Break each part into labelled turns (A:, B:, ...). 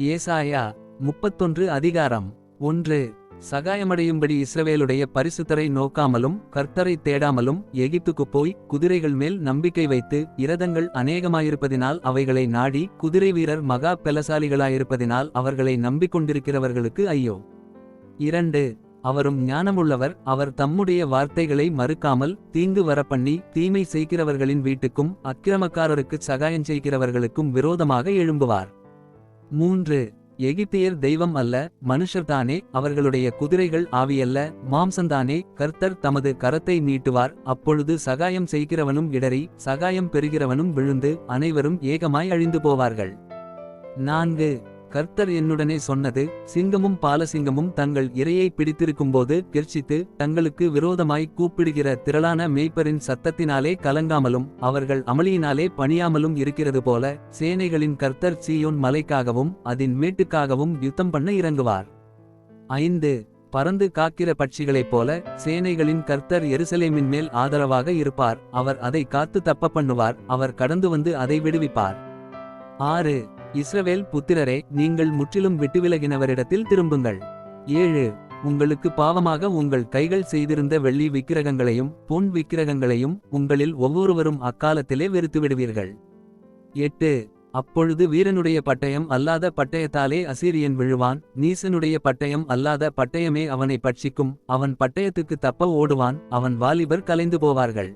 A: ஏசாயா 31 அதிகாரம் 1. சகாயமடையும்படி இஸ்ரவேலுடைய பரிசுத்தரை நோக்காமலும் கர்த்தரை தேடாமலும் எகிப்துக்குப் போய் குதிரைகள் மேல் நம்பிக்கை வைத்து இரதங்கள் அநேகமாயிருப்பதினால் அவைகளை நாடி குதிரை வீரர் மகா பெலசாலிகளாயிருப்பதினால் அவர்களை நம்பிக்கொண்டிருக்கிறவர்களுக்கு ஐயோ. 2. அவரும் ஞானமுள்ளவர், அவர் தம்முடைய வார்த்தைகளை மறுக்காமல் தீங்கு வரப்பண்ணி தீமை செய்கிறவர்களின் வீட்டுக்கும் அக்கிரமக்காரருக்குச் சகாயஞ்செய்கிறவர்களுக்கும் விரோதமாக எழும்புவார். 3. எகிப்தியர் தெய்வம் அல்ல, மனுஷர்தானே, அவர்களுடைய குதிரைகள் ஆவியல்ல, மாம்சந்தானே. கர்த்தர் தமது கரத்தை நீட்டுவார், அப்பொழுது சகாயம் செய்கிறவனும் இடறி சகாயம் பெறுகிறவனும் விழுந்து அனைவரும் ஏகமாய் அழிந்து போவார்கள். 4. கர்த்தர் என்னுடனே சொன்னது, சிங்கமும் பாலசிங்கமும் தங்கள் இரையை பிடித்திருக்கும்போது கெர்ச்சித்து தங்களுக்கு விரோதமாய் கூப்பிடுகிற திரளான மேய்ப்பரின் சத்தத்தினாலே கலங்காமலும் அவர்கள் அமளியினாலே பணியாமலும் இருக்கிறது போல சேனைகளின் கர்த்தர் சீயோன் மலைக்காகவும் அதின் மேட்டுக்காகவும் யுத்தம் பண்ண இறங்குவார். 5. பறந்து காக்கிற பட்சிகளைப் போல சேனைகளின் கர்த்தர் எருசலேமின் மேல் ஆதரவாக இருப்பார், அவர் அதை காத்து தப்ப பண்ணுவார், அவர் கடந்து வந்து அதை விடுவிப்பார். 6. இஸ்ரவேல் புத்திரரே, நீங்கள் முற்றிலும் விட்டுவிலகினவரிடத்தில் திரும்புங்கள். 7. உங்களுக்கு பாவமாக உங்கள் கைகள் செய்திருந்த வெள்ளி விக்கிரகங்களையும் பொன் விக்கிரகங்களையும் உங்களில் ஒவ்வொருவரும் அக்காலத்திலே வெறுத்துவிடுவீர்கள். 8. அப்பொழுது வீரனுடைய பட்டயம் அல்லாத பட்டயத்தாலே அசீரியன் விழுவான், நீசனுடைய பட்டயம் அல்லாத பட்டயமே அவனை பட்சிக்கும், அவன் பட்டயத்துக்கு தப்ப ஓடுவான், அவன் வாலிபர் கலைந்து போவார்கள்.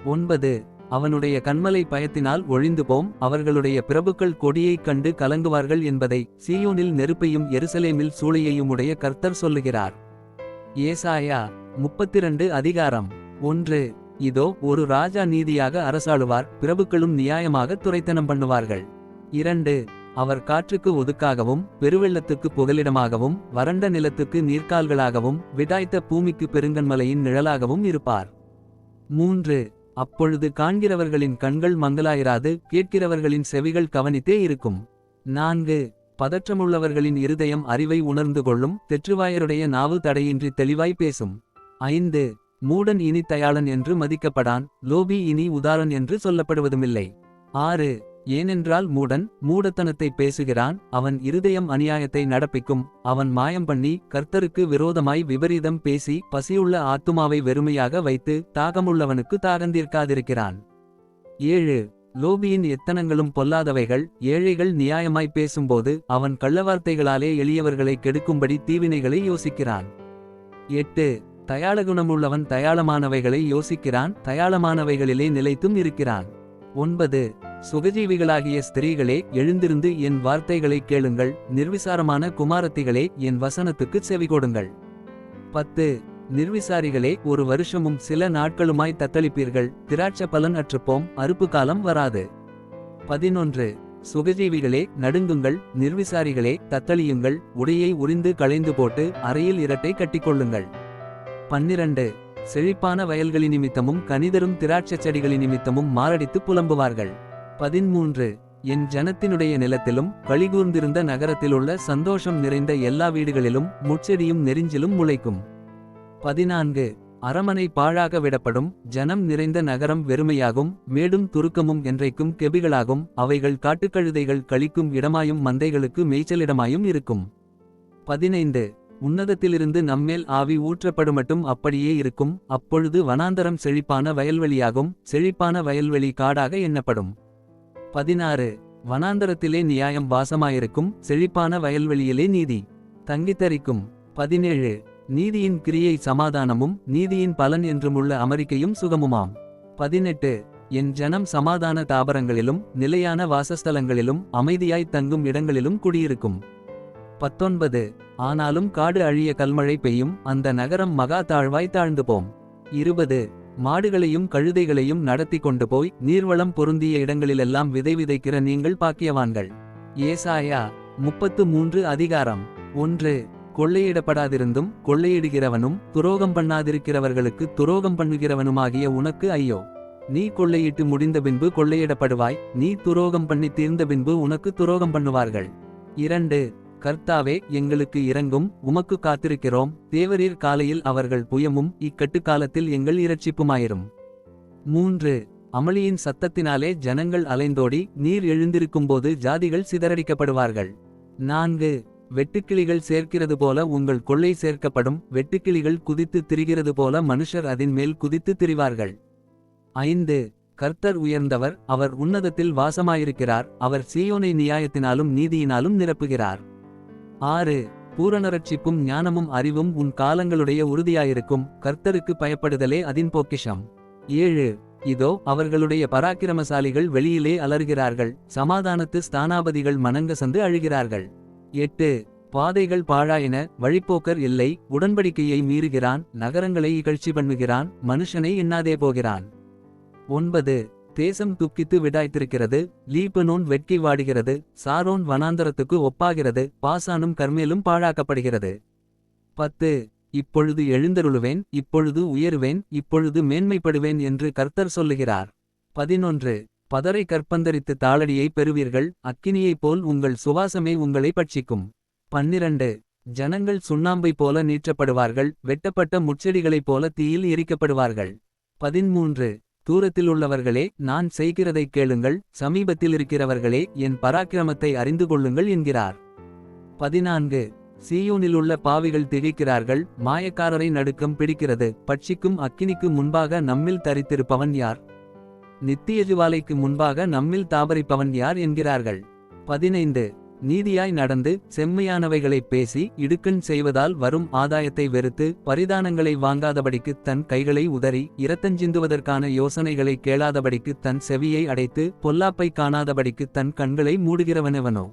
A: 9. அவனுடைய கண்மலை பயத்தினால் ஒழிந்து போம், அவர்களுடைய பிரபுக்கள் கொடியைக் கண்டு கலங்குவார்கள் என்பதை சீயோனில் நெருப்பையும் எருசலேமில் சூளையையும் உடைய கர்த்தர் சொல்லுகிறார். ஏசாயா 32 அதிகாரம் 1. இதோ, ஒரு ராஜா நீதியாக அரசாளுவார், பிரபுக்களும் நியாயமாக துரைத்தனம் பண்ணுவார்கள். 2. அவர் காற்றுக்கு ஒதுக்காகவும் பெருவெள்ளத்துக்கு புகலிடமாகவும் வறண்ட நிலத்துக்கு நீர்க்கால்களாகவும் விடாய்த்த பூமிக்கு பெருங்கன்மலையின் நிழலாகவும் இருப்பார். 3. அப்பொழுது காண்கிறவர்களின் கண்கள் மங்கலாயிராது, கேட்கிறவர்களின் செவிகள் கவனித்தே இருக்கும். 4. பதற்றமுள்ளவர்களின் இருதயம் அறிவை உணர்ந்து கொள்ளும், தெற்றுவாயருடைய நாவு தடையின்றி தெளிவாய் பேசும். 5. மூடன் இனி தயாளன் என்று மதிக்கப்படான், லோபி இனி உதாரன் என்று சொல்லப்படுவதுமில்லை. 6. ஏனென்றால் மூடன் மூடத்தனத்தை பேசுகிறான், அவன் இருதயம் அநியாயத்தை நடப்பிக்கும், அவன் மாயம் பண்ணி கர்த்தருக்கு விரோதமாய் விபரீதம் பேசி பசியுள்ள ஆத்துமாவை வெறுமையாக வைத்து தாகமுள்ளவனுக்கு தாகந்தீர்க்காதிருக்கிறான். 7. லோபியின் எத்தனங்களும் பொல்லாதவைகள், ஏழைகள் நியாயமாய் பேசும்போது அவன் கள்ளவார்த்தைகளாலே எளியவர்களை கெடுக்கும்படி தீவினைகளை யோசிக்கிறான். 8. தயாளகுணமுள்ளவன் தயாளமானவைகளை யோசிக்கிறான், தயாளமானவைகளிலே நிலைத்தும் இருக்கிறான். 9. சுகஜீவிகளாகிய ஸ்திரீகளே, எழுந்திருந்து என் வார்த்தைகளை கேளுங்கள், நிர்விசாரமான குமாரத்திகளே, என் வசனத்துக்குச் செவிகொடுங்கள். 10. நிர்விசாரிகளே, ஒரு வருஷமும் சில நாட்களுமாய் தத்தளிப்பீர்கள், திராட்ச பலன் அற்றுப்போம், அறுப்பு காலம் வராது. 11. சுகஜீவிகளே, நடுங்குங்கள், நிர்விசாரிகளே, தத்தளியுங்கள், உடையை உரிந்து களைந்து போட்டு அறையில் இரட்டை கட்டிக்கொள்ளுங்கள். 12. செழிப்பான வயல்களி நிமித்தமும் கனிதரும் திராட்சச் செடிகளி நிமித்தமும் மாரடித்து புலம்புவார்கள். 13. என் ஜனத்தினுடைய நிலத்திலும் களிகூர்ந்திருந்த நகரத்திலுள்ள சந்தோஷம் நிறைந்த எல்லா வீடுகளிலும் முட்செடியும் நெரிஞ்சிலும் முளைக்கும். 14. அரமனை பாழாக விடப்படும், ஜனம் நிறைந்த நகரம் வெறுமையாகும், மேடும் துருக்கமும் என்றைக்கும் கெபிகளாகும், அவைகள் காட்டுக்கழுதைகள் கழிக்கும் இடமாயும் மந்தைகளுக்கு மேய்ச்சலிடமாயும் இருக்கும். 15. உன்னதத்திலிருந்து நம்மேல் ஆவி ஊற்றப்படுமட்டும் அப்படியே இருக்கும், அப்பொழுது வனாந்தரம் செழிப்பான வயல்வெளியாகும், செழிப்பான வயல்வெளி காடாக எண்ணப்படும். 16. வனாந்தரத்திலே நியாயம் வாசமாயிருக்கும், செழிப்பான வயல்வெளியிலே நீதி தங்கித்தரிக்கும். 17. நீதியின் கிரியை சமாதானமும் நீதியின் பலன் என்றுமுள்ள அமெரிக்கையும் சுகமுமாம். 18. என் ஜனம் சமாதான தாபரங்களிலும் நிலையான வாசஸ்தலங்களிலும் அமைதியாய் தங்கும் இடங்களிலும் குடியிருக்கும். 19. ஆனாலும் காடு அழிய கல்மழை பெய்யும், அந்த நகரம் மகா தாழ்வாய் தாழ்ந்து போம். 20. மாடுகளையும் கழுதைகளையும் நடத்தி கொண்டு போய் நீர்வளம் பொருந்திய இடங்களிலெல்லாம் விதை விதைக்கிற நீங்கள் பாக்கியவான்கள். ஏசாயா 33 அதிகாரம் 1. கொள்ளையிடப்படாதிருந்தும் கொள்ளையிடுகிறவனும் துரோகம் பண்ணாதிருக்கிறவர்களுக்கு துரோகம் பண்ணுகிறவனுமாகிய உனக்கு ஐயோ. நீ கொள்ளையிட்டு முடிந்த பின்பு கொள்ளையிடப்படுவாய், நீ துரோகம் பண்ணி தீர்ந்த பின்பு உனக்கு துரோகம் பண்ணுவார்கள். 2. கர்த்தாவே, எங்களுக்கு இரங்கும், உமக்கு காத்திருக்கிறோம், தேவரீர் காலையில் அவர்கள் புயமும் இக்கட்டுக்காலத்தில் எங்கள் இரட்சிப்புமாயிரும். 3. அமளியின் சத்தத்தினாலே ஜனங்கள் அலைந்தோடி நீர் எழுந்திருக்கும்போது ஜாதிகள் சிதறடிக்கப்படுவார்கள். 4. வெட்டுக்கிளிகள் சேர்க்கிறது போல உங்கள் கொள்ளை சேர்க்கப்படும். வெட்டுக்கிளிகள் குதித்து திரிகிறது போல மனுஷர் அதின் மேல் குதித்து திரிவார்கள். 5. கர்த்தர் உயர்ந்தவர், அவர் உன்னதத்தில் வாசமாயிருக்கிறார். அவர் சீயோனை நியாயத்தினாலும் நீதியினாலும் நிரப்புகிறார். 6. பூரணரட்சிப்பும் ஞானமும் அறிவும் உன் காலங்களுடைய உறுதியாயிருக்கும். கர்த்தருக்கு பயப்படுதலே அதின் பொக்கிஷம். 7. இதோ அவர்களுடைய பராக்கிரமசாலிகள் வெளியிலே அலறுகிறார்கள். சமாதானத்து ஸ்தானாபதிகள் மனங்கசந்து அழுகிறார்கள். 8. பாதைகள் பாழாயின, வழிப்போக்கர் இல்லை. உடன்படிக்கையை மீறுகிறான், நகரங்களை இகழ்ச்சி பண்ணுகிறான், மனுஷனை எண்ணாதே போகிறான். 9. தேசம் துக்கித்து விடாய்த்திருக்கிறது, லீபனோன் வெட்கி வாடுகிறது. சாரோன் வனாந்தரத்துக்கு ஒப்பாகிறது, பாசானும் கர்மேலும் பாழாக்கப்படுகிறது. 10. இப்பொழுது எழுந்தருளுவேன், இப்பொழுது உயருவேன், இப்பொழுது மேன்மைப்படுவேன் என்று கர்த்தர் சொல்லுகிறார். 11. பதரை கற்பந்தரித்து தாளடியை பெறுவீர்கள், அக்கினியைப் போல் உங்கள் சுவாசமே உங்களை பட்சிக்கும். 12. ஜனங்கள் சுண்ணாம்பை போல நீற்றப்படுவார்கள், வெட்டப்பட்ட முட்செடிகளைப் போல தீயில் எரிக்கப்படுவார்கள். 13. தூரத்திலுள்ளவர்களே, நான் செய்கிறதைக் கேளுங்கள், சமீபத்திலிருக்கிறவர்களே, என் பராக்கிரமத்தை அறிந்து கொள்ளுங்கள் என்கிறார். 14. சீயோனிலுள்ள பாவிகள் திகைக்கிறார்கள், மாயக்காரரை நடுக்கம் பிடிக்கிறது. பட்சிக்கும் அக்கினிக்கு முன்பாக நம்மில் தரித்திருப்பவன் யார்? நித்திய ஜுவாலைக்கு முன்பாக நம்மில் தாபரிப்பவன் யார் என்கிறார்கள். 15. நீதியாய் நடந்து செம்மையானவைகளைப் பேசி இடுக்கண் செய்வதால் வரும் ஆதாயத்தை வெறுத்து பரிதானங்களை வாங்காதபடிக்கு தன் கைகளை உதறி இரத்தஞ்சிந்துவதற்கான யோசனைகளை கேளாதபடிக்கு தன் செவியை அடைத்து பொல்லாப்பை காணாதபடிக்கு தன் கண்களை மூடுகிறவனெவனோ?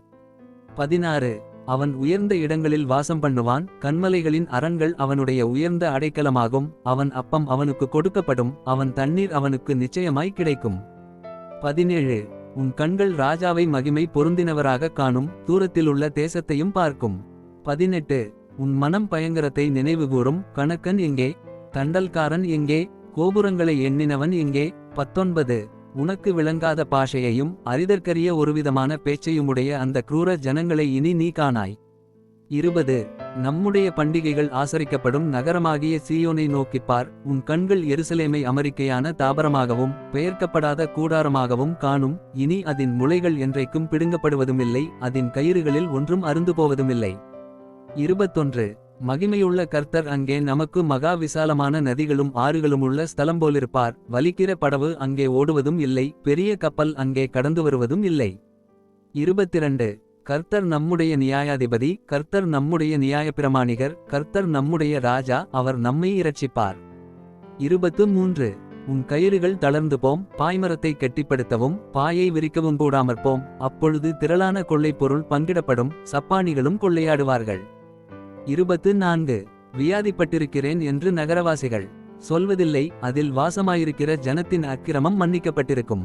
A: 16. அவன் உயர்ந்த இடங்களில் வாசம் பண்ணுவான், கன்மலைகளின் அரண்கள் அவனுடைய உயர்ந்த அடைக்கலமாகும். அவன் அப்பம் அவனுக்கு கொடுக்கப்படும், அவன் தண்ணீர் அவனுக்கு நிச்சயமாய் கிடைக்கும். 17. உன் கண்கள் ராஜாவை மகிமை பொருந்தினவராக காணும், தூரத்திலுள்ள தேசத்தையும் பார்க்கும். 18. உன் மனம் பயங்கரத்தை நினைவுகூரும், கணக்கன் எங்கே? தண்டல்காரன் எங்கே? கோபுரங்களை எண்ணினவன் எங்கே? 19. உனக்கு விளங்காத பாஷையையும் அரிதற்கரிய ஒருவிதமான பேச்சையுமுடைய அந்த கிரூர ஜனங்களை இனி நீ காணாய். 20. நம்முடைய பண்டிகைகள் ஆசரிக்கப்படும் நகரமாகிய சீயோனை நோக்கிப்பார், உன் கண்கள் எருசலேமை அமெரிக்கையான தாபரமாகவும் பெயர்க்கப்படாத கூடாரமாகவும் காணும். இனி அதின் முளைகள் என்றைக்கும் பிடுங்கப்படுவதுமில்லை, அதின் கயிறுகளில் ஒன்றும் அருந்து போவதுமில்லை. 21. மகிமையுள்ள கர்த்தர் அங்கே நமக்கு மகா விசாலமான நதிகளும் ஆறுகளுமுள்ள ஸ்தலம் போலிருப்பார். வலிக்கிற படவு அங்கே ஓடுவதும் இல்லை, பெரிய கப்பல் அங்கே கடந்து வருவதும் இல்லை. 22. கர்த்தர் நம்முடைய நியாயாதிபதி, கர்த்தர் நம்முடைய நியாயப்பிரமாணிகர், கர்த்தர் நம்முடைய ராஜா, அவர் நம்மை இரட்சிப்பார். 23. உன் கயிறுகள் தளர்ந்து போம், பாய்மரத்தை கெட்டிப்படுத்தவும் பாயை விரிக்கவும் கூடாமற்போம். அப்பொழுது திரளான கொள்ளைப் பொருள் பங்கிடப்படும், சப்பானிகளும் கொள்ளையாடுவார்கள். 24. வியாதிப்பட்டிருக்கிறேன் என்று நகரவாசிகள் சொல்வதில்லை, அதில் வாசமாயிருக்கிற ஜனத்தின் அக்கிரமம் மன்னிக்கப்பட்டிருக்கும்.